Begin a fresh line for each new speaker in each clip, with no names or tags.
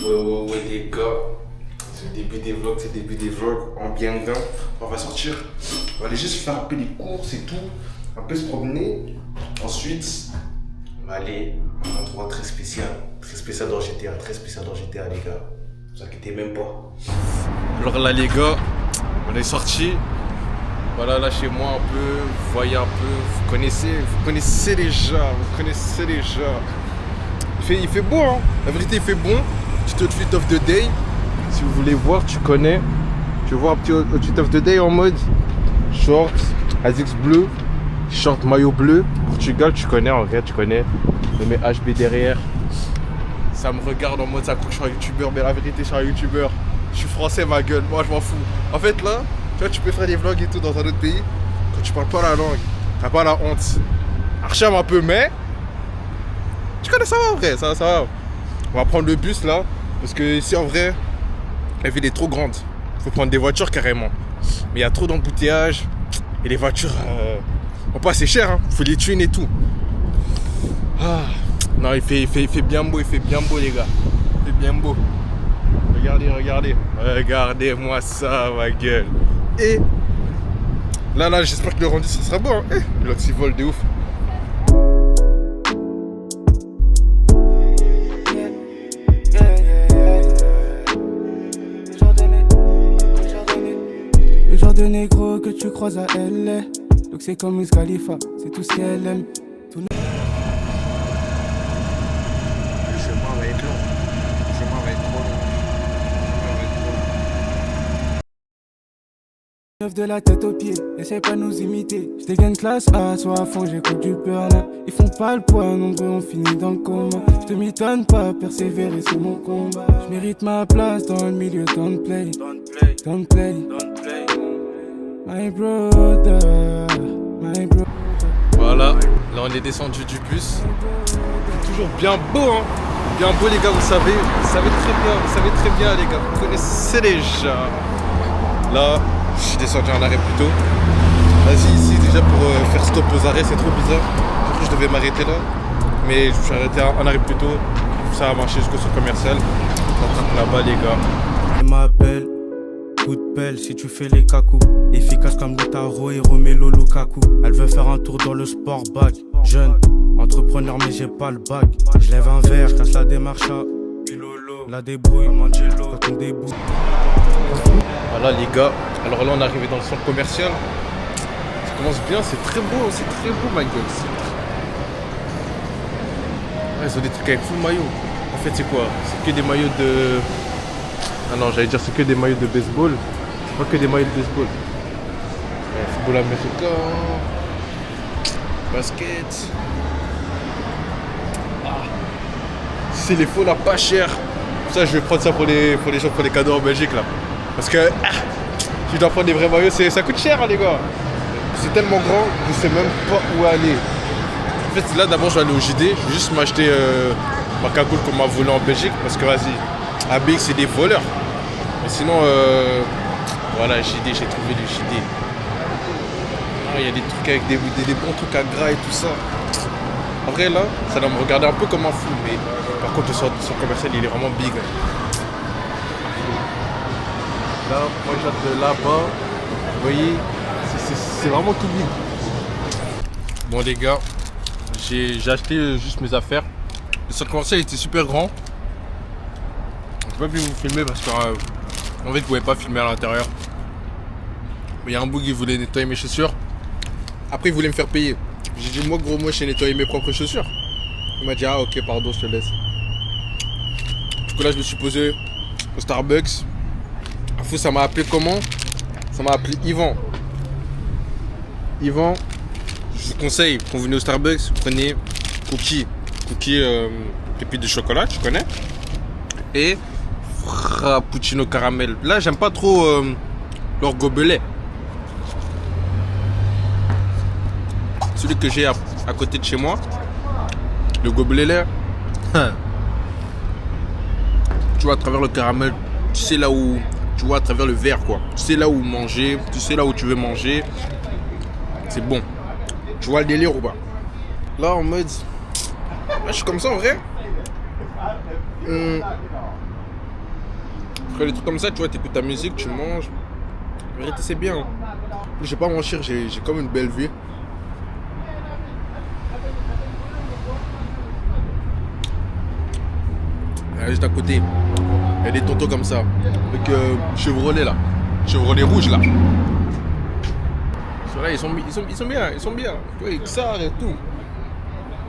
Ouais, les gars, c'est le début des vlogs, en bien grain. On va sortir, on va aller juste faire un peu les courses et tout, un peu se promener. Ensuite, on va aller à un endroit très spécial dans GTA, les gars. Ne vous inquiétez même pas. Alors là, les gars, on est sortis. Voilà, là chez moi un peu, vous voyez un peu, vous connaissez les gens. Il fait beau, hein. La vérité, il fait bon. Petit outfit of the day. Si vous voulez voir, tu connais. Tu vois un petit outfit of the day en mode short, ASICS bleu, short maillot bleu. Portugal, tu connais, en vrai, tu connais. Je mets HB derrière. Ça me regarde en mode ça croit que je suis un youtubeur, mais la vérité, je suis un youtubeur. Je suis français, ma gueule. Moi, je m'en fous. En fait, là, tu vois, tu peux faire des vlogs et tout dans un autre pays. Quand tu parles pas la langue, t'as pas la honte. Archam un peu, mais tu connais, ça va, en vrai, ça va. On va prendre le bus là, parce que ici en vrai, la ville est trop grande. Faut prendre des voitures carrément. Mais il y a trop d'embouteillages et les voitures vont pas assez cher, hein. Faut les tuner et tout. Ah. Non, il fait bien beau, les gars. Il fait bien beau. Regardez-moi ça, ma gueule. Et là, j'espère que le rendu ça sera bon. Hein. Le l'oxyvol de ouf.
Le genre de négro que tu croises à LA. Donc c'est comme Wiz Khalifa, c'est tout ce qu'elle aime. Tout...
Le chemin va être long. Le chemin va être trop long.
Neuf de la tête aux pieds, essaye pas de nous imiter. Je dégaine classe A, soit à fond, j'écoute du burn. Ils font pas le poids, nombreux on finit dans le coma. Je te m'étonne pas, persévérer c'est mon combat. Je mérite ma place dans le milieu, don't play. My brother.
Voilà, là on est descendu du bus. C'est toujours bien beau, hein. Bien beau, les gars, vous savez très bien, les gars. Vous connaissez les gens. Là, je suis descendu en arrêt plus tôt. Vas-y, ici, déjà pour faire stop aux arrêts, c'est trop bizarre. Du coup, je devais m'arrêter là. Mais je me suis arrêté en arrêt plus tôt. Ça a marché jusqu'au centre commercial. Là-bas, les gars.
Elle m'appelle, coup de pelle si tu fais les cacous. Efficace comme le tarot et Romelu Lukaku. Elle veut faire un tour dans le sport bag. Jeune, entrepreneur mais j'ai pas le bac. Je lève un verre, casse la démarche à la débrouille, quand on débouille.
Voilà les gars, alors là on est arrivé dans le centre commercial. Ça commence bien, c'est très beau ma gueule. Ouais, ils ont des trucs avec full maillot. En fait c'est quoi? C'est que des maillots de... Ah non, j'allais dire c'est que des maillots de baseball. C'est pas que des maillots de baseball. Ouais, football américain, basket. Ah. C'est les faux là pas cher. Ça je vais prendre ça pour les gens, pour les cadeaux en Belgique là. Parce que si je dois prendre des vrais maillots, ça coûte cher hein, les gars. C'est tellement grand que je sais même pas où aller. En fait là d'abord je vais aller au JD, je vais juste m'acheter ma cagoule qu'on m'a volé en Belgique. Parce que vas-y, à BX c'est des voleurs. Mais sinon voilà JD, j'ai trouvé le JD. Il y a des trucs avec des bons trucs à gras et tout ça. En vrai là, ça doit me regarder un peu comme un fou, mais par contre le centre commercial il est vraiment big. Là, moi j'attends de là-bas, vous voyez, c'est vraiment tout big. Bon les gars, j'ai acheté juste mes affaires. Le centre commercial était super grand. J'ai pas pu vous filmer parce que en fait vous pouvez pas filmer à l'intérieur. Il y a un bout qui voulait nettoyer mes chaussures. Après il voulait me faire payer. J'ai dit moi gros, moi je sais nettoyer mes propres chaussures. Il m'a dit ah ok pardon, je te laisse. Du coup là je me suis posé au Starbucks. Ça m'a appelé comment? Ça m'a appelé Yvan. Yvan, je vous conseille, quand vous venez au Starbucks, vous prenez cookies pépites de chocolat, tu connais? Et frappuccino caramel. Là j'aime pas trop leur gobelet. Celui que j'ai à côté de chez moi, le gobelet là, tu vois à travers le caramel, tu sais là où, tu vois à travers le verre quoi, tu sais là où manger, tu sais là où tu veux manger, c'est bon. Tu vois le délire ou pas? Là en mode, là je suis comme ça en vrai.
Après les trucs comme ça, tu vois, t'écoutes ta musique, tu manges. En vérité, c'est bien. Je vais pas mentir, j'ai comme une belle vie. Là, juste à côté, il y a des tontos comme ça, avec Chevrolet là, Chevrolet rouge là. Ceux-là, ils sont bien, ils sont bien. Tu vois, ils XR et tout.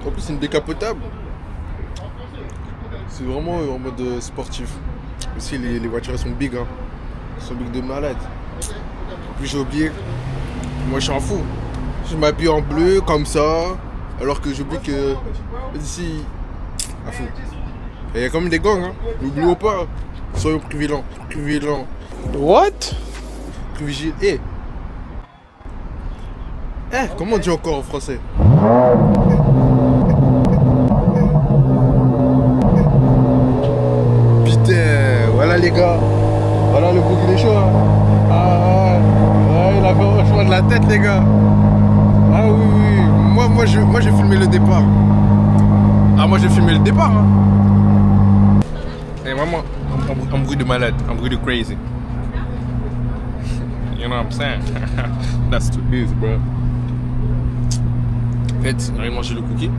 En plus, c'est une décapotable. C'est vraiment en mode sportif. Aussi, les voitures elles sont big, hein. Elles sont big de malade. En plus, j'ai oublié, moi je suis un fou. Je m'habille en bleu comme ça, alors que j'oublie que ici, un fou. Il y a quand même des gangs, hein. N'oublions pas. Soyons privilèges.
What?
Privilégiés. Comment on dit encore en français? Putain, voilà les gars. Voilà le bouc il est chaud. Hein. Il a fait un choix de la tête les gars. Ah oui. Moi j'ai filmé le départ. Moi j'ai filmé le départ. Hein. Et vraiment, un bruit de malade, un bruit de crazy. You know what I'm saying? That's too easy, bro. En fait, on a mangé le cookie.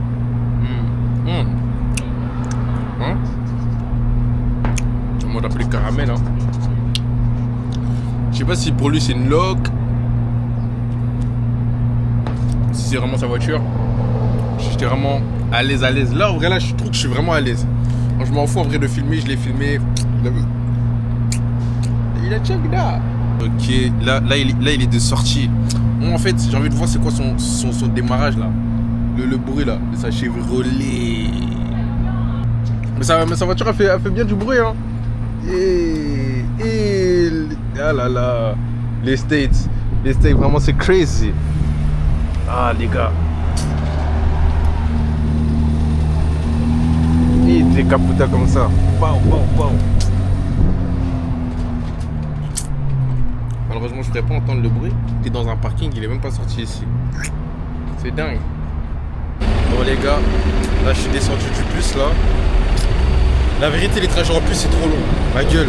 Hein? Tout le monde appelé caramel, hein. Je sais pas si pour lui c'est une loc. Si c'est vraiment sa voiture. J'étais vraiment à l'aise. Là, en vrai, là, je trouve que je suis vraiment à l'aise. Quand je m'en fous en vrai de filmer, je l'ai filmé. Il a check là. Ok, là, il est de sortie. Moi, en fait, j'ai envie de voir c'est quoi son démarrage là. Le bruit là, de sa Chevrolet. Mais sa voiture elle fait bien du bruit, hein. Ah là là. Les States, vraiment c'est crazy. Ah les gars. Il décapota comme ça. Wow. Malheureusement, je ne pourrais pas entendre le bruit. Il est dans un parking, il est même pas sorti ici. C'est dingue. Bon les gars, là je suis descendu du bus là. La vérité, les trajets en bus c'est trop long. Ma gueule.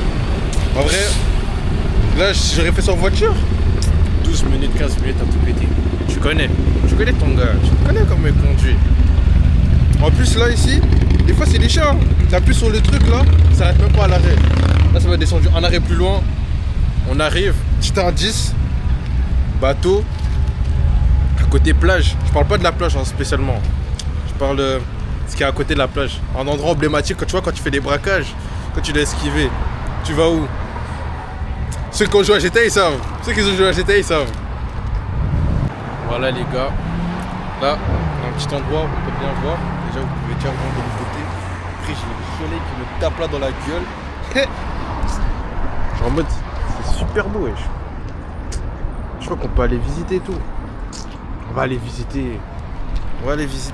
En vrai, là j'aurais fait ça en voiture. 12 minutes, 15 minutes à tout péter. Tu connais ton gars. Tu connais comment il conduit. En plus là ici, des fois c'est des chats. Tu appuies sur le truc là, ça n'arrête même pas à l'arrêt. Là ça va descendre un arrêt plus loin. On arrive, petit indice, bateau, à côté plage. Je parle pas de la plage hein, spécialement. Je parle de ce qui est à côté de la plage. Un endroit emblématique, quand tu vois, quand tu fais des braquages, quand tu dois esquiver. Tu vas où? Ceux qui ont joué à GTA, ils savent. Ceux qui ont joué à GTA, ils savent. Voilà les gars. Là, un petit endroit où on peut bien voir. Déjà, vous pouvez déjà voir de l'autre côté. Après, j'ai le soleil qui me tape là dans la gueule. Genre en mode, c'est super beau, wesh. Je crois qu'on peut aller visiter et tout. On va aller visiter.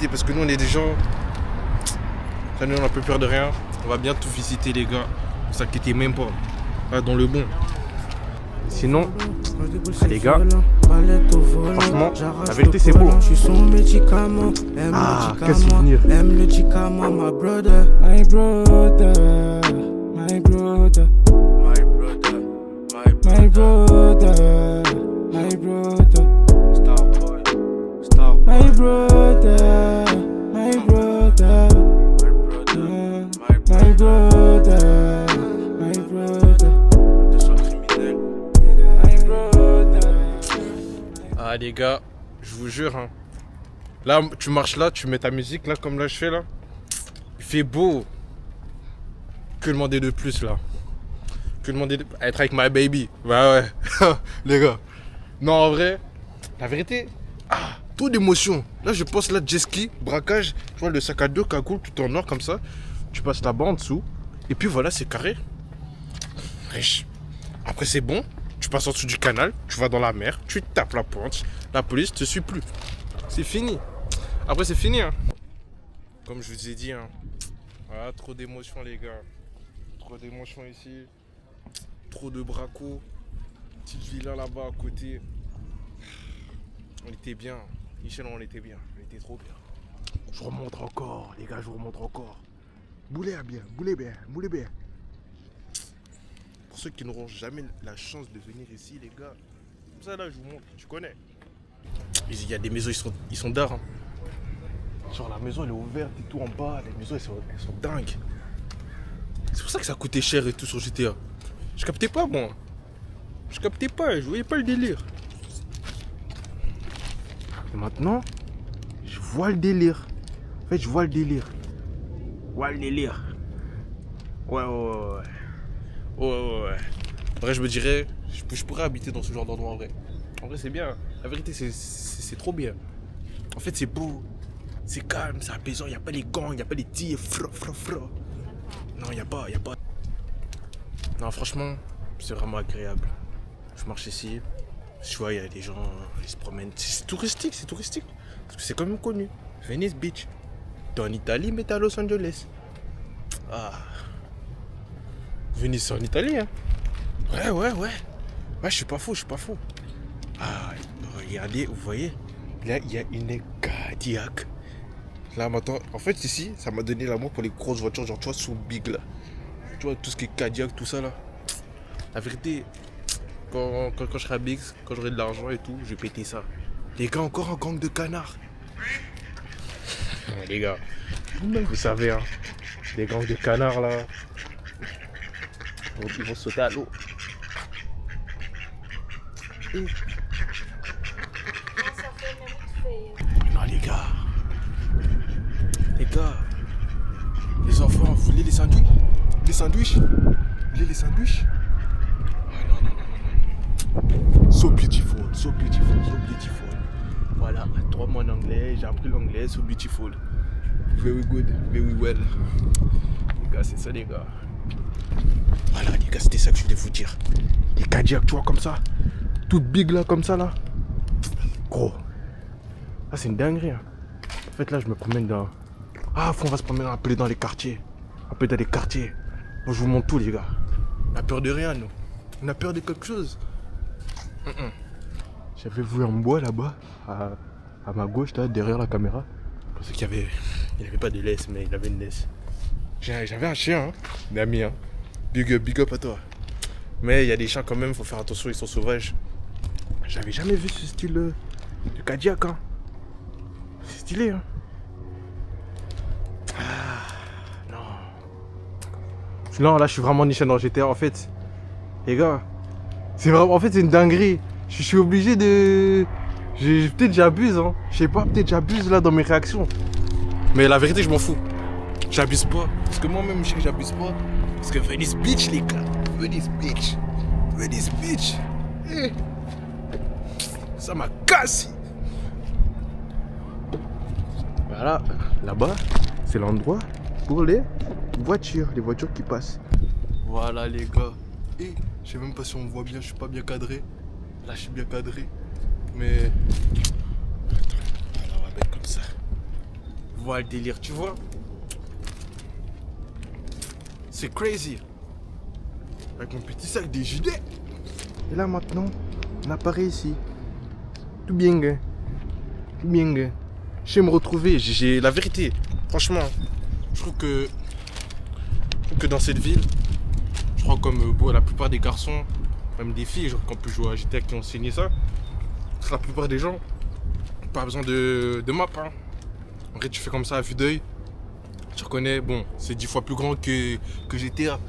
Parce que nous, on est des gens. Ça, nous, on n'a plus peur de rien. On va bien tout visiter, les gars. Ne vous inquiétez même pas. Là, dans le bon. Sinon, les gars, franchement, la vérité c'est beau. Ah, quel souvenir.
My brother, my brother, my brother, my brother, my brother, my brother, Starboy, my brother, my brother, my brother, my brother.
Ah les gars, je vous jure hein. Là tu marches là, tu mets ta musique là comme là je fais là. Il fait beau. Que demander de plus là? Que demander être avec ma baby? Bah ouais. Les gars. Non en vrai, la vérité, trop d'émotions. Là je pense là jet ski, braquage, tu vois le sac à dos cagoule tout en or comme ça. Tu passes là-bas en dessous. Et puis voilà c'est carré. Riche. Après c'est bon. Tu passes en dessous du canal, tu vas dans la mer, tu tapes la pointe, la police te suit plus. C'est fini. Après c'est fini hein. Comme je vous ai dit hein. Voilà, trop d'émotions les gars. Trop d'émotions ici. Trop de bracos. Petite villa là-bas à côté. On était bien. Michel on était bien. On était trop bien. Je remonte encore les gars, je remonte encore. Boulez bien. pour ceux qui n'auront jamais la chance de venir ici, les gars. Comme ça, là, je vous montre, tu connais. Il y a des maisons, ils sont d'art. Hein. Genre, la maison, elle est ouverte et tout en bas. Les maisons, elles sont dingues. C'est pour ça que ça coûtait cher et tout sur GTA. Je captais pas, moi. Je captais pas, je voyais pas le délire. Et maintenant, je vois le délire. En fait, je vois le délire. Ouais, le délire. Ouais. En vrai, je me dirais, je pourrais habiter dans ce genre d'endroit en vrai. En vrai, c'est bien. La vérité, c'est trop bien. En fait, c'est beau. C'est calme, c'est apaisant. Il n'y a pas les gangs, il n'y a pas les tirs. Non, il n'y a pas. Non, franchement, c'est vraiment agréable. Je marche ici. Je vois, il y a des gens, ils se promènent. C'est touristique. Parce que c'est quand même connu. Venice Beach. T'es en Italie, mais t'es à Los Angeles. Ah. Venice, c'est en Italie, hein. Ouais. Ouais, je suis pas fou. Ah, regardez, vous voyez. Là, il y a une Cadillac. Là, maintenant, en fait, ici, ça m'a donné l'amour pour les grosses voitures, genre, tu vois, sous big, là. Tu vois, tout ce qui est Cadillac, tout ça, là. La vérité, quand je serai à Big, quand j'aurai de l'argent et tout, je vais péter ça. Les gars, encore un gang de canards. Ouais, les gars, vous savez, hein, les gangs de canards, là, ils vont sauter à l'eau. Non, les gars, les enfants, vous voulez les sandwichs? Vous voulez les sandwichs? Non. So beautiful. Voilà, 3 mois en anglais, j'ai appris l'anglais, so beautiful. Very good, very well. Les gars, c'est ça, les gars. Voilà, les gars, c'était ça que je voulais vous dire. Les Cadillac, tu vois, comme ça. Toute big là, comme ça, là. Gros. Ah, c'est une dinguerie. Hein. En fait, là, je me promène dans... Ah, on va se promener un peu dans les quartiers. Moi, je vous montre tout, les gars. On n'a peur de rien, nous. On a peur de quelque chose. J'avais vu un bois là-bas, à ma gauche, là, derrière la caméra. Je pensais qu'il n'y avait pas de laisse, mais il avait une laisse. J'avais un chien, hein, un ami. Hein. Big up à toi. Mais il y a des chiens quand même, faut faire attention, ils sont sauvages. J'avais jamais vu ce style de Cadillac. Hein. C'est stylé, hein. Non, là, je suis vraiment niché dans GTA, en fait. Les gars, c'est vraiment... En fait, c'est une dinguerie. Je suis obligé de... Peut-être j'abuse, hein. Je sais pas, peut-être j'abuse, là, dans mes réactions. Mais la vérité, je m'en fous. J'abuse pas. Parce que moi-même, je sais que j'abuse pas. Parce que Venice Beach, les gars. Venice Beach. Eh. Ça m'a cassé. Voilà, là-bas, c'est l'endroit pour les voitures qui passent. Voilà les gars. Et je sais même pas si on me voit bien, je suis pas bien cadré. Là je suis bien cadré. Mais... Attends, on va mettre comme ça. Voilà le délire, tu vois. C'est crazy. Avec mon petit sac des gilets. Et là maintenant, on apparaît ici. Tout bien, gars. Je vais me retrouver, j'ai la vérité. Franchement, je trouve que dans cette ville, je crois comme la plupart des garçons, même des filles, genre, qui ont pu jouer à GTA, qui ont signé ça, la plupart des gens, pas besoin de map. Hein. En vrai, tu fais comme ça à vue d'œil. Tu reconnais, bon, c'est 10 fois plus grand que GTA.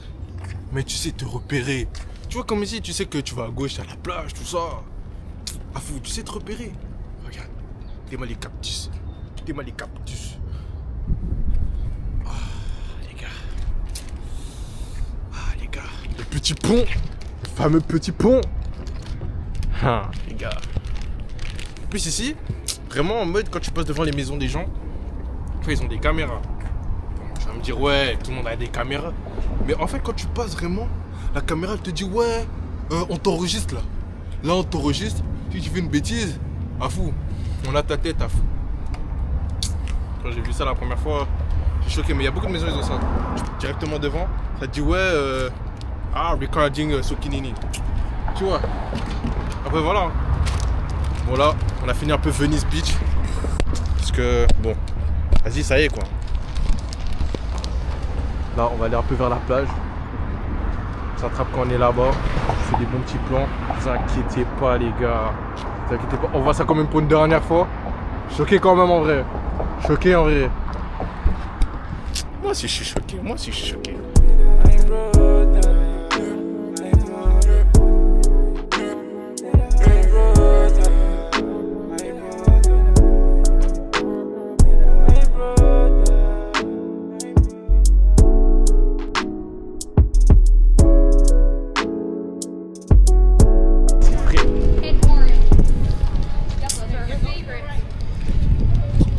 Mais tu sais te repérer. Tu vois, comme ici, tu sais que tu vas à gauche, t'as la plage, tout ça. Ah fou, tu sais te repérer. Regarde, t'es mal les cactus. Ah, les gars. Le petit pont. Le fameux petit pont. Ah, les gars. En plus ici, vraiment en mode quand tu passes devant les maisons des gens, tu vois, ils ont des caméras. Tu vas me dire, ouais, tout le monde a des caméras. Mais en fait, quand tu passes vraiment, la caméra elle te dit, ouais, on t'enregistre là. Là, on t'enregistre. Si tu fais une bêtise, à fou. On a ta tête, à fou. Quand j'ai vu ça la première fois, j'ai choqué. Mais il y a beaucoup de maisons, ils ont ça. Directement devant, ça te dit, ouais, recording Sokinini. Tu vois. Après, voilà. Bon, là, on a fini un peu Venice Beach. Parce que, bon, vas-y, ça y est, quoi. Là, on va aller un peu vers la plage. On s'attrape quand on est là-bas. On fait des bons petits plans. Ne vous inquiétez pas, les gars. Ne vous inquiétez pas. On voit ça quand même pour une dernière fois. Choqué quand même en vrai. Choqué en vrai. Moi aussi je suis choqué. Moi aussi je suis choqué.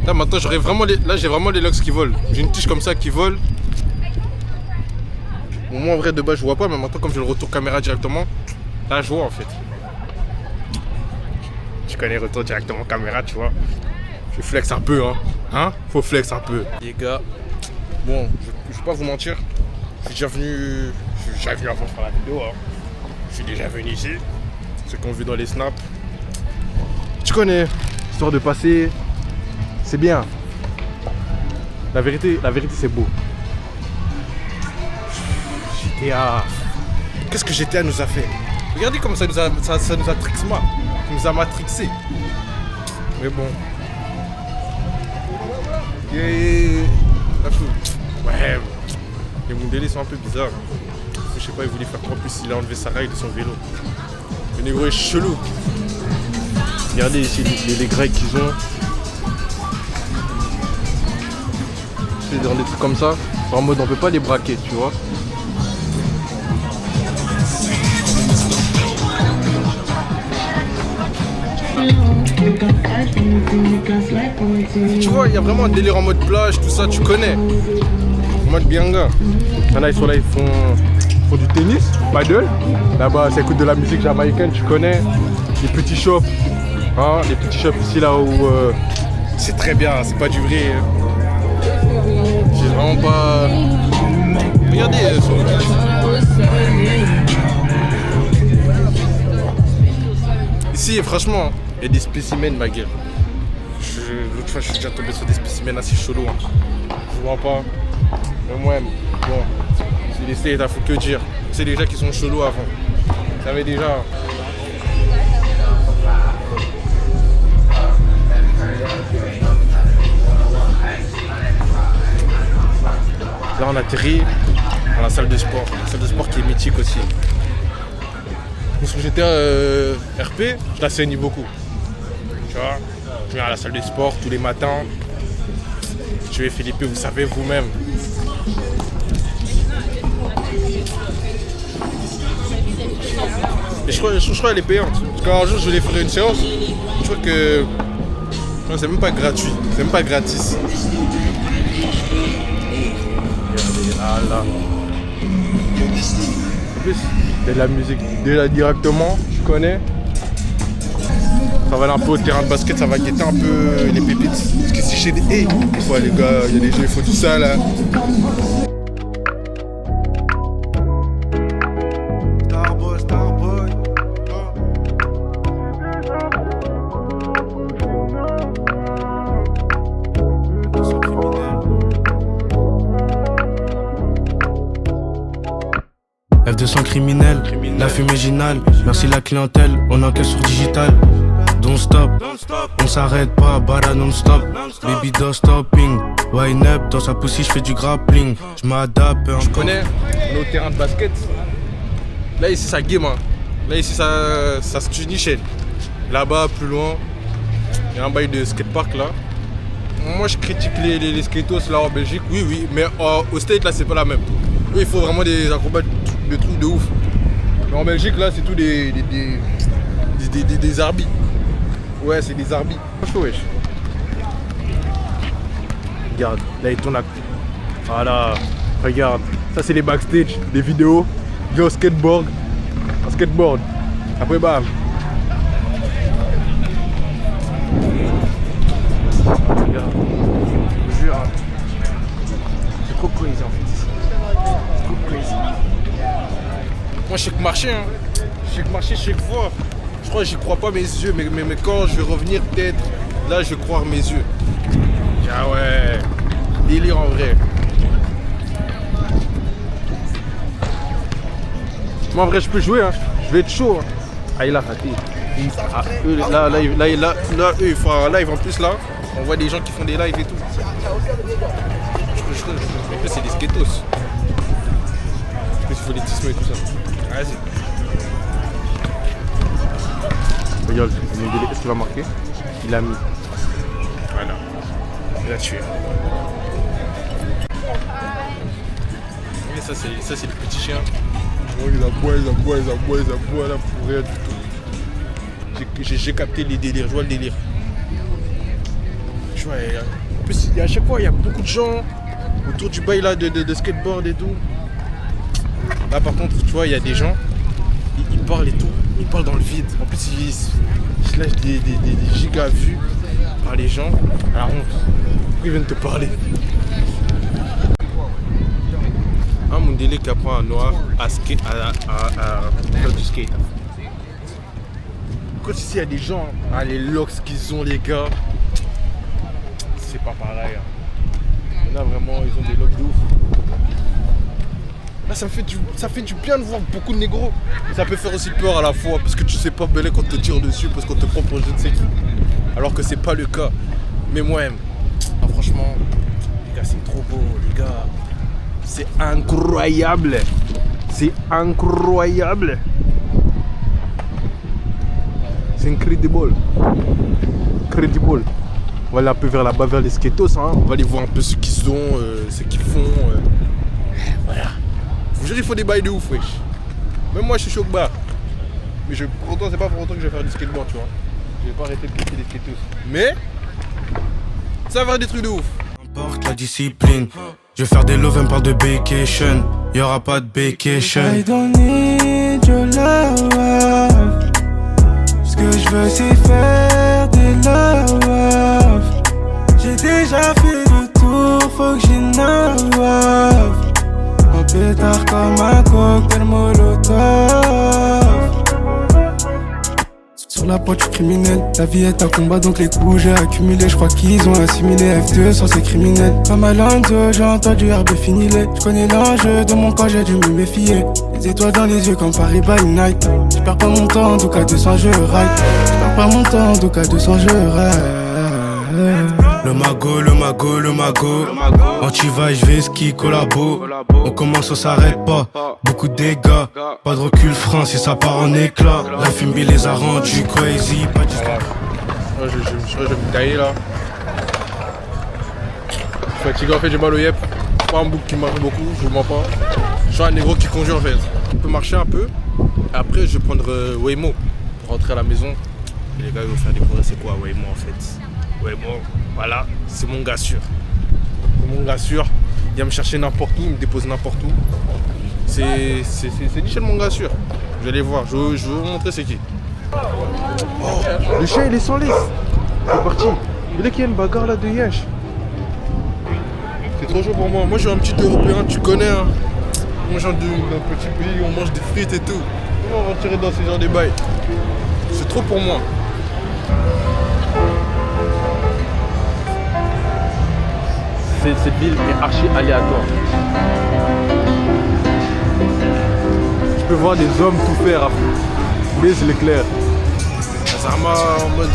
Là maintenant j'aurais vraiment là j'ai vraiment les locks qui volent. J'ai une tige comme ça qui vole. Moi en vrai de base je vois pas, mais maintenant comme j'ai le retour caméra directement, là je vois en fait. Je connais le retour directement caméra, tu vois. Je flex un peu hein. Faut flex un peu. Les gars, bon, je vais pas vous mentir. Je suis déjà venu avant de faire la vidéo hein. Je suis déjà venu ici. Ceux qu'on vu dans les snaps. Tu connais, histoire de passer. C'est bien. La vérité c'est beau. GTA. Qu'est-ce que GTA nous a fait? Regardez comme ça nous a matrixé. Mais bon. Ouais. Les Mundélés sont un peu bizarres. Je sais pas, il voulait faire quoi en plus, il a enlevé sa rail de son vélo. Le négro est chelou. Regardez ici les grecs qu'ils ont. C'est dans des trucs comme ça, en mode on peut pas les braquer, tu vois. Tu vois, il y a vraiment un délire en mode plage, tout ça, tu connais. En mode bianga. Il y en a, ils sont là, ils font du tennis, paddle. Là-bas, ça écoute de la musique jamaïcaine, tu connais. Les petits shops, hein, les petits shops ici, là où c'est très bien, c'est pas du vrai. J'ai vraiment pas... Regardez ici, franchement, il y a des spécimens, ma gueule. L'autre fois, je suis déjà tombé sur des spécimens assez chelous. Hein. Je vois pas. Mais moi, bon, c'est les states, il faut que dire. C'est des gens qui sont chelous avant. Vous savez déjà. Là on atterrit dans la salle de sport. La salle de sport qui est mythique aussi. Parce que j'étais RP, je la saigne beaucoup. Tu vois, je viens à la salle de sport tous les matins. Je vais Philippe, vous savez vous-même. Et je crois qu'elle est payante. Parce qu'un jour je voulais faire une séance, je crois que non, c'est même pas gratuit, c'est même pas gratis. Là. En plus, il y a de la musique déjà directement, tu connais. Ça va aller un peu au terrain de basket, ça va guetter un peu les pépites. Parce que si j'ai des... Hey, ouais, les gars, il y a des jeux, il faut tout ça là.
F200 criminel, la fumée ginale. Merci la clientèle, on enquête sur digital. Don't stop, on s'arrête pas, bara non-stop. Baby don't stopping, wine up, dans sa pussy je fais du grappling. Je m'adapte.
Je connais, on est au terrain de basket. Là ici ça game, hein. Là ici ça se tue Nichel. Là-bas, plus loin, il y a un bail de skatepark là. Moi je critique les skatos là en Belgique, oui, mais au State là c'est pas la même. Il faut vraiment des acrobates, des trucs de ouf. Mais en Belgique là c'est tout des arbis. Ouais, c'est des arbis. Wesh. Regarde, là il tourne à... Voilà, regarde. Ça c'est les backstage, des vidéos. Viens au skateboard. Un skateboard. Après bam. Regarde. Je jure. C'est trop crazy en fait. C'est trop crazy. Moi je sais que marcher, hein. Je sais que marcher, je sais que voir. Je crois que j'y crois pas mes yeux, mais quand je vais revenir peut-être, là je vais croire mes yeux. Ah ouais, délire en vrai. Moi en vrai je peux jouer, hein. Je vais être chaud. Hein. Ah il a raté. Ah, eux, là, eux, ils font un live en plus là. On voit des gens qui font des lives et tout. En plus c'est des skatos. En plus il faut les tisser et tout ça. Vas-y. Regarde, est-ce qu'il va marquer? Il a mis. Voilà. Il a tué. Et ça c'est le petit chien. Oh, il aboie là pour rien du tout. J'ai capté les délires, je vois le délire. Tu vois, en plus à chaque fois il y a beaucoup de gens autour du bail là de skateboard et tout. Là par contre tu vois il y a des gens, ils parlent et tout, ils parlent dans le vide. En plus ils se lâchent des giga vues par les gens à la honte. Pourquoi ils viennent te parler? Un Mundele qui apprend à noir à faire du skate. Quand ici il y a des gens, ah, les locks qu'ils ont les gars, c'est pas pareil. Hein. Là vraiment ils ont des locks de ouf. Là ça fait du bien de voir beaucoup de négros. Ça peut faire aussi peur à la fois parce que tu sais pas belé quand on te tire dessus parce qu'on te prend pour je ne sais qui. Alors que c'est pas le cas. Mais moi-même, ah, franchement, les gars c'est trop beau les gars. C'est incroyable. C'est incroyable. C'est incredible. Incredible. On va aller un peu vers là-bas, vers les skatos. Hein. On va aller voir un peu ce qu'ils ont, ce qu'ils font. Voilà. Je vous jure, il faut des bails de ouf, wesh. Même moi, je suis chaud que bas. Mais pour autant, c'est pas pour autant que je vais faire du skateboard, tu vois. Je vais pas arrêter de péter des skatos. Mais, ça va faire des trucs de ouf.
Importe la discipline. Je vais faire des love, pas de vacation. Y'aura pas de vacation. I don't need your love. Ce que je veux c'est faire des love. J'ai déjà fait le tour, faut que j'innovate. Un pétard comme un cocktail molotov. Sur la pointe, je suis criminel. La vie est un combat, donc les coups j'ai accumulé. Je crois qu'ils ont assimilé F2 sans ces criminels. Pas mal en deux, j'ai entendu herbe finilé. Je connais l'enjeu de mon camp, j'ai dû me méfier. Les étoiles dans les yeux comme Paris by night. Je perds pas mon temps, en tout cas 200 je ride. Je perds pas mon temps, en tout cas 200 je ride. Le mago, le mago, le mago. Anti-va, je vais ski, collabo. On commence, on s'arrête pas. Beaucoup de dégâts. Pas de recul, France, et ça part en éclat. La FMB les a rendus crazy. Pas d'histoire.
Je vais me tailler là. Je suis fatigué en fait, j'ai mal au yep. C'est pas un bouc qui marche beaucoup, je vous mens pas. Je suis un négro qui conduit en fait. On peut marcher un peu. Après, je vais prendre Waymo pour rentrer à la maison. Et les gars, ils vont faire découvrir c'est quoi Waymo en fait. Waymo, voilà, c'est mon gars sûr. C'est mon gars sûr. Il vient me chercher n'importe où, il me dépose n'importe où. C'est Michel mon gars sûr. Vous allez voir, je vais vous montrer c'est qui. Oh, le chien il est sans laisse. C'est parti. Il est qu'il y a une bagarre là de Yesh. C'est trop chaud pour moi. Moi je suis un petit européen, tu connais hein. Moi j'ai d'un petit pays, on mange des frites et tout. Comment on va tirer dans ce genre de bails? C'est trop pour moi. Cette ville est archi aléatoire. Tu peux voir des hommes tout faire à mais c'est l'éclair. Ça m'a en mode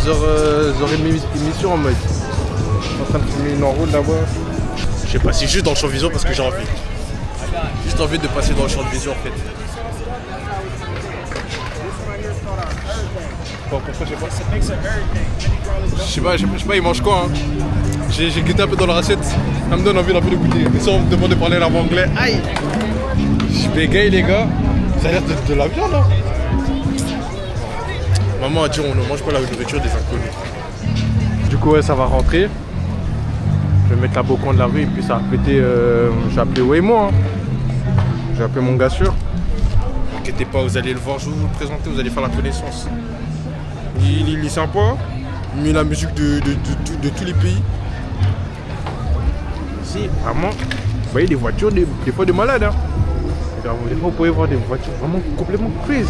genre une émission en mode. Je suis en train de filmer une enroute là-bas. Je sais pas, c'est juste dans le champ de vision parce que j'ai envie. Juste envie de passer dans le champ de vision en fait. Bon, pourquoi je sais pas, il mange quoi hein. J'ai goûté un peu dans la recette, ça me donne envie d'un peu de goûter. Et sans me demander de parler la langue anglais, aïe. Je bégaye les gars, ça a l'air de la viande hein. Maman a dit on ne mange pas la nourriture des inconnus. Du coup ouais ça va rentrer. Je vais mettre la beau coin de la rue et puis ça va péter, je vais appeler Waymo hein. Je vais appeler mon gars sûr. N'inquiétez pas, vous allez le voir, je vais vous le présenter, vous allez faire la connaissance. Il est sympa, il met la musique de tous les pays. Si, vraiment, vous voyez des voitures, des fois de malades. Hein. Des fois, vous pouvez voir des voitures vraiment complètement crazy.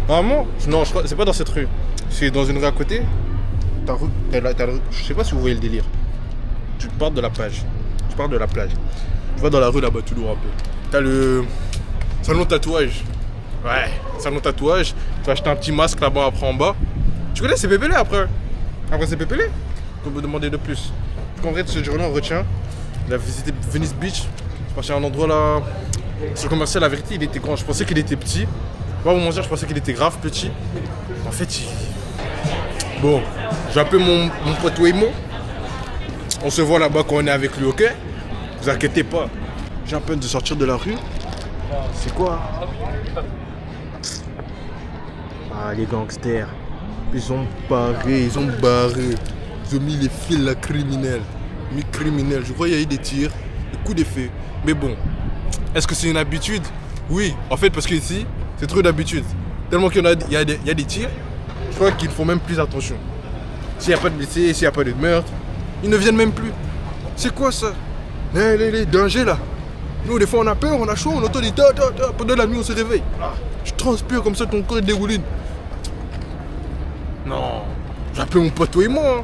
Vraiment? Non, je crois c'est pas dans cette rue. C'est dans une rue à côté. Je sais pas si vous voyez le délire. Tu pars de la plage. Tu pars de la plage. Tu vas dans la rue là-bas, tu lourd un peu. T'as le salon tatouage. Ouais, salon tatouage. Tu vas acheter un petit masque là-bas après en bas. Tu connais, c'est Pépélé après. Après c'est Pépélé. On peut me demander de plus. En vrai, ce jour-là, on retient. On a visité Venice Beach. Je passais à un endroit là. Sur le commercial, la vérité, il était grand. Je pensais qu'il était petit. Moi, au moment je pensais qu'il était grave petit. En fait, bon, j'ai appelé mon pote Waymo. On se voit là-bas quand on est avec lui, ok? Vous inquiétez pas. J'ai un peine de sortir de la rue. C'est quoi? Ah, les gangsters. Ils ont barré, ils ont mis les fils là, criminels. Criminels. Je crois qu'il y a eu des tirs, des coups d'effet. Mais bon, est-ce que c'est une habitude? Oui, en fait, parce qu'ici, c'est trop d'habitude. Tellement qu'il y a des tirs, je crois qu'ils font même plus attention. S'il n'y a pas de blessés, s'il n'y a pas de meurtre, ils ne viennent même plus. C'est quoi ça? Les dangers là. Nous, des fois, on a peur, on a chaud, on entend des ta. Pendant la nuit, on se réveille. Je transpire comme ça, ton corps est dégouline. Non, j'appelle mon pote et moi.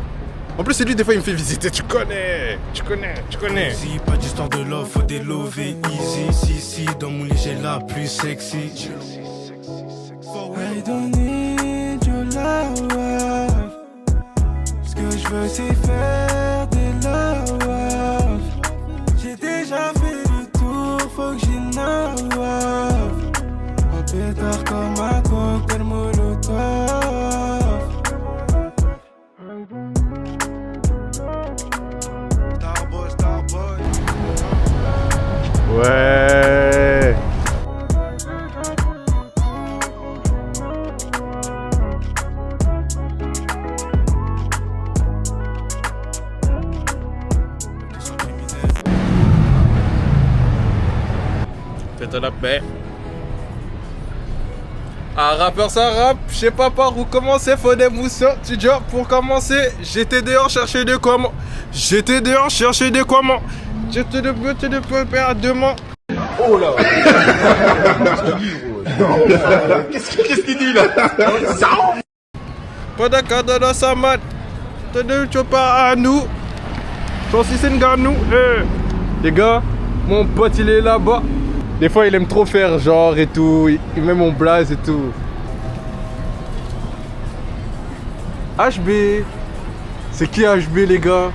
En plus, c'est lui, des fois, il me fait visiter. Tu connais.
Easy, pas d'histoire de love, faut des love easy. Si, dans mon lit, j'ai la plus sexy. I don't need your love. Ce que je veux, c'est faire des love. J'ai déjà fait le tour, faut que j'innove. Un pétard comme un cocktail molotov.
Ouais. Faites la paix. Un rappeur ça rappe, je sais pas par où commencer, faut des mousses. Tu dis pour commencer, j'étais dehors chercher des comment. Je te peux perdre demain. Oh là. Qu'est-ce qu'il dit là? Pas d'accord dans sa mat. Tu pas à nous. Ton si c'est une gars nous. Les gars, mon pote il est là-bas. Des fois il aime trop faire genre et tout. Il met mon blaze et tout. HB. C'est qui HB les gars?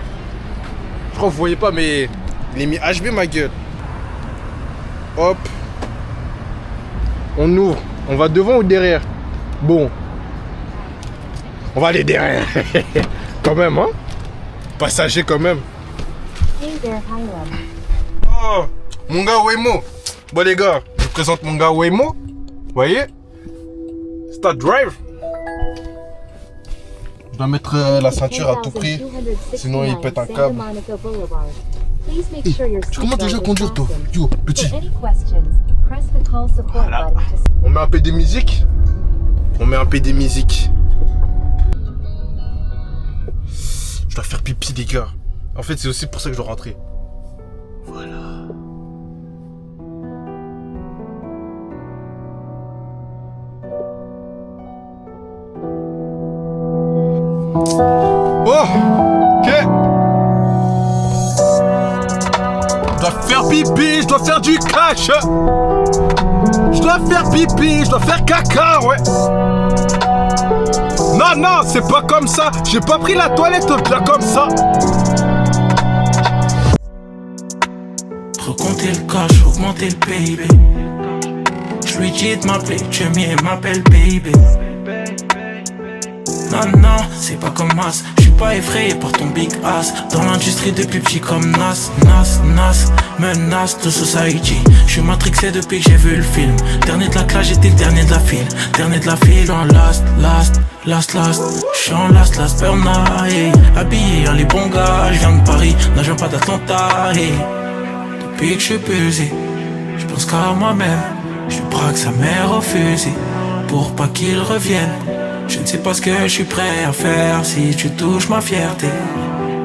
Je crois que vous voyez pas mais il est mis HB ma gueule. Hop. On ouvre. On va devant ou derrière? Bon. On va aller derrière. Quand même hein. Passager quand même. Oh, mon gars Waymo. Bon les gars, je vous présente mon gars Waymo. Vous voyez? Start drive. Je dois mettre la ceinture à tout prix. Sinon il pète un câble. Tu commences déjà à conduire toi? Yo, petit. Voilà. On met un peu de musique. Je dois faire pipi les gars. En fait c'est aussi pour ça que je dois rentrer. Voilà. Oh, ok. Je dois faire pipi, je dois faire du cash. Je dois faire pipi, je dois faire caca, ouais. Non, c'est pas comme ça. J'ai pas pris la toilette là comme ça.
Recompter le cash, augmenter le PIB. Je lui dis de m'appeler, Jimmy et m'appelle baby. Non, c'est pas comme Mas. J'suis pas effrayé par ton big ass. Dans l'industrie depuis petit comme Nas. Menace de society. J'suis matrixé depuis que j'ai vu le film. Dernier de la classe, j'étais le dernier de la file. En last. J'suis en last, burn-eye. Habillé en les bons gars. J'viens de Paris, non j'viens pas d'Atlanta. Depuis que j'suis pesé, j'pense qu'à moi-même. Je braque sa mère au fusil pour pas qu'il revienne. Je ne sais pas ce que je suis prêt à faire si tu touches ma fierté.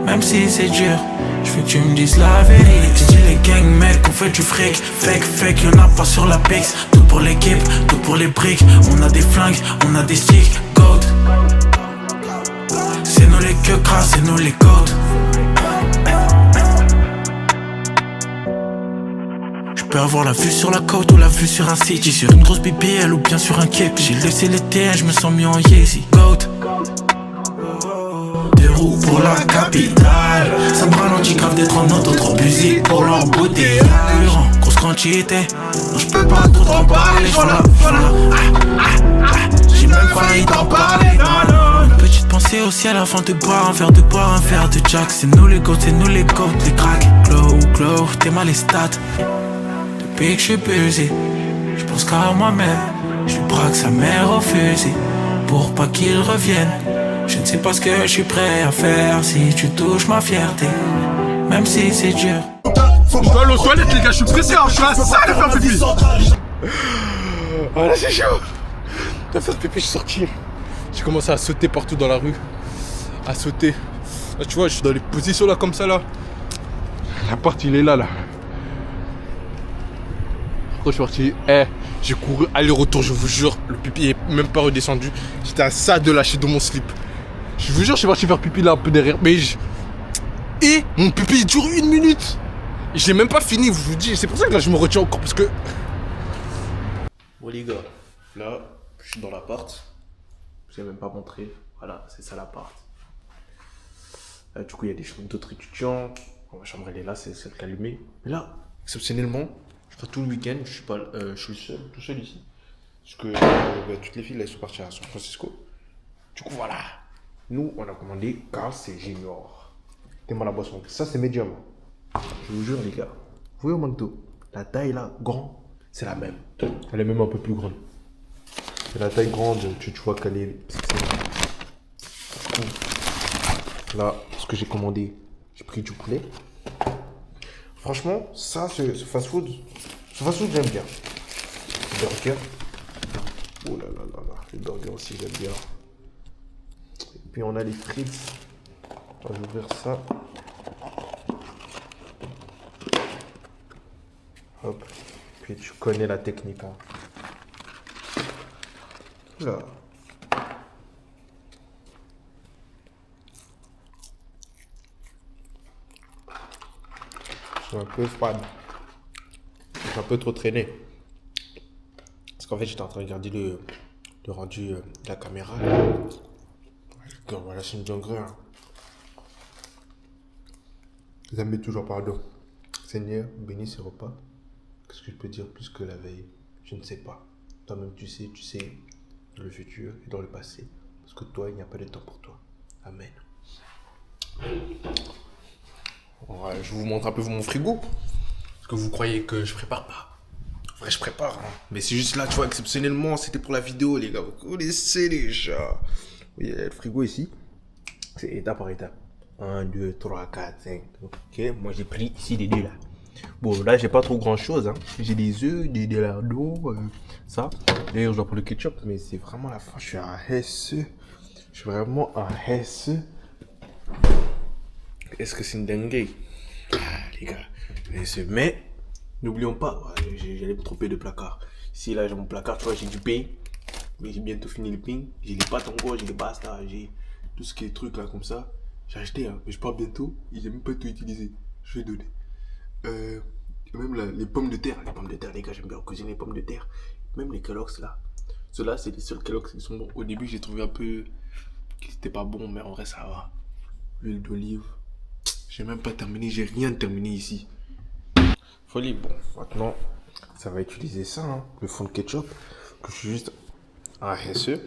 Même si c'est dur, je veux que tu me dises la vérité. Tu dis les gangs mec, on fait du fric. Fake, y'en a pas sur la pix. Tout pour l'équipe, tout pour les briques. On a des flingues, on a des sticks. Goat, fait que grâce, c'est nous les côtes. Je peux avoir la vue sur la côte ou la vue sur un city, sur une grosse BBL ou bien sur un képi. J'ai laissé les TN, je me sens mis en Yeezy. Goat. Deux roues pour la capitale. Ça me ralentit grave d'être en auto, trop busy pour leur beauté. Grosse quantité, non je peux pas trop t'en parler. Voilà. J'ai même failli t'en parler. Une petite pensée au ciel avant de boire un verre de Jack. C'est nous les goats, les cracks. Glow, t'es mal les stats. Depuis que je suis busy, je pense qu'à moi-même. Je braque sa mère au fusil pour pas qu'il revienne. Je ne sais pas ce que je suis prêt à faire si tu touches ma fierté, même si c'est dur.
Faut que je dois aller aux toilettes, les gars, je suis pressé, je suis à la salle de faire pipi. Ah là, c'est chaud. De faire pipi, je suis sorti. J'ai commencé à sauter partout dans la rue. À sauter. Là, tu vois, je suis dans les positions là, comme ça, là. La porte, il est là. Quand je suis parti, j'ai couru aller-retour, je vous jure. Le pipi est même pas redescendu. J'étais à ça de lâcher dans mon slip. Je vous jure, je suis parti faire pipi là un peu derrière. Et mon pipi il dure 1 minute. Et je l'ai même pas fini, je vous dis. C'est pour ça que là je me retiens encore parce que. Bon les gars, là je suis dans l'appart. Je n'ai même pas montré. Voilà, c'est ça l'appart. Du coup il y a des chambres d'autres étudiants. Ma chambre elle est là, c'est celle qui est allumée. Mais là, exceptionnellement, je fais tout le week-end, je suis tout seul ici. Parce que toutes les filles là, elles sont parties à San Francisco. Du coup voilà. Nous, on a commandé Carl, c'est Junior. T'aimes la boisson. Ça, c'est médium. Je vous jure, les gars. Vous voyez au manteau, la taille là, grand, c'est la même. Elle est même un peu plus grande. Et la taille grande, tu vois qu'elle est. Là, ce que j'ai commandé, j'ai pris du poulet. Franchement, ça, ce fast-food, j'aime bien. Le burger. Oh là là là là. Le burger aussi, j'aime bien. Puis on a les frites. On va ouvrir ça. Hop. Puis tu connais la technique. Hein. Là. Je suis un peu froide. J'ai un peu trop traîné. Parce qu'en fait j'étais en train de regarder le rendu de la caméra. Voilà, c'est une dinguerie. Hein. Les amis, toujours pardon. Seigneur, bénis ce repas. Qu'est-ce que je peux dire plus que la veille? Je ne sais pas. Toi-même, tu sais, dans le futur et dans le passé. Parce que toi, il n'y a pas de temps pour toi. Amen. Ouais, je vous montre un peu mon frigo. Parce que vous croyez que je prépare pas. En vrai, je prépare. Hein. Mais c'est juste là, tu vois, exceptionnellement, c'était pour la vidéo, les gars. Vous connaissez déjà. Il y a le frigo ici, c'est étape par étape. 1, 2, 3, 4, 5. Ok, moi j'ai pris ici les deux là. Bon, là j'ai pas trop grand chose. Hein. J'ai des œufs, des lardons, ça. D'ailleurs, je dois prendre le ketchup, mais c'est vraiment la fin. Je suis un SE. Je suis vraiment un SE. Est-ce que c'est une dinguerie? Les gars. SE. Mais, n'oublions pas, j'allais me tromper de placard. Ici, là j'ai mon placard, tu vois, j'ai du pain. Mais j'ai bientôt fini le pain. J'ai les pâtes encore, j'ai les pastas, j'ai tout ce qui est trucs là comme ça. J'ai acheté, hein, mais je pars bientôt et j'ai même pas tout utilisé. Je vais donner. Même là, les pommes de terre. Les pommes de terre, les gars, j'aime bien cuisiner les pommes de terre. Même les Kellogg's là. Ceux-là, c'est les seuls Kellogg's qui sont bons. Au début, j'ai trouvé un peu qu'ils étaient pas bons, mais en vrai, ça va. L'huile d'olive. J'ai même pas terminé, j'ai rien terminé ici. Folie, bon, maintenant, ça va utiliser ça, hein, le fond de ketchup. Que je suis juste. Ah, SE.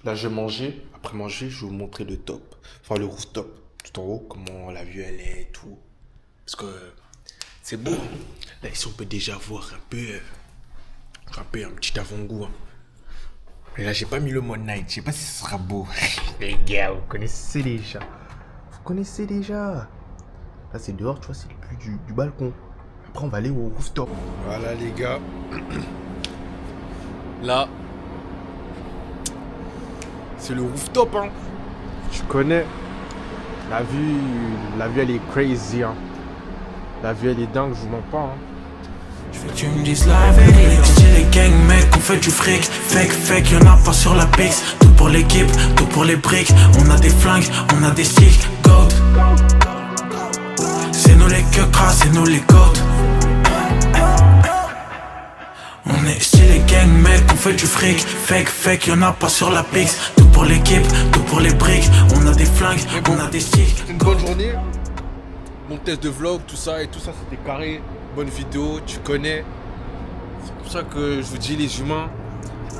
Là, je vais manger. Après manger, je vais vous montrer le top. Enfin, le rooftop. Tout en haut, comment la vue elle est et tout. Parce que c'est beau. Là, ici, on peut déjà voir un peu un petit avant-goût. Hein. Mais là, j'ai pas mis le mode night. Je sais pas si ce sera beau. Les gars, vous connaissez déjà. Vous connaissez déjà. Là, c'est dehors, tu vois, c'est le plus du balcon. Après, on va aller au rooftop. Voilà, les gars. Là. C'est le rooftop, hein. Tu connais. La vue, elle est crazy, hein. La vue, elle est dingue, je vous mens pas, hein.
Je veux que tu me dises la vérité. Les gang, mec, on fait du fric. Fake, y'en a pas sur la piste. Tout pour l'équipe, tout pour les briques. On a des flingues, on a des sticks, goat. C'est nous les queucras, c'est nous les goats. On est stylé gang mec, on fait du fric. Fake, y'en a pas sur la pix. Tout pour l'équipe, tout pour les briques. On a des flingues, on a des sticks.
C'est une bonne journée. Mon test de vlog, tout ça c'était carré. Bonne vidéo, tu connais. C'est pour ça que je vous dis les humains,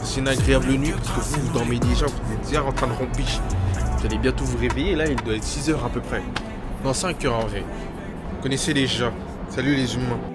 c'est une agréable nuit parce que vous dormez déjà, vous êtes déjà en train de rompiche. Vous allez bientôt vous réveiller, là il doit être 6h à peu près. Non, 5h en vrai. Vous connaissez déjà. Salut les humains.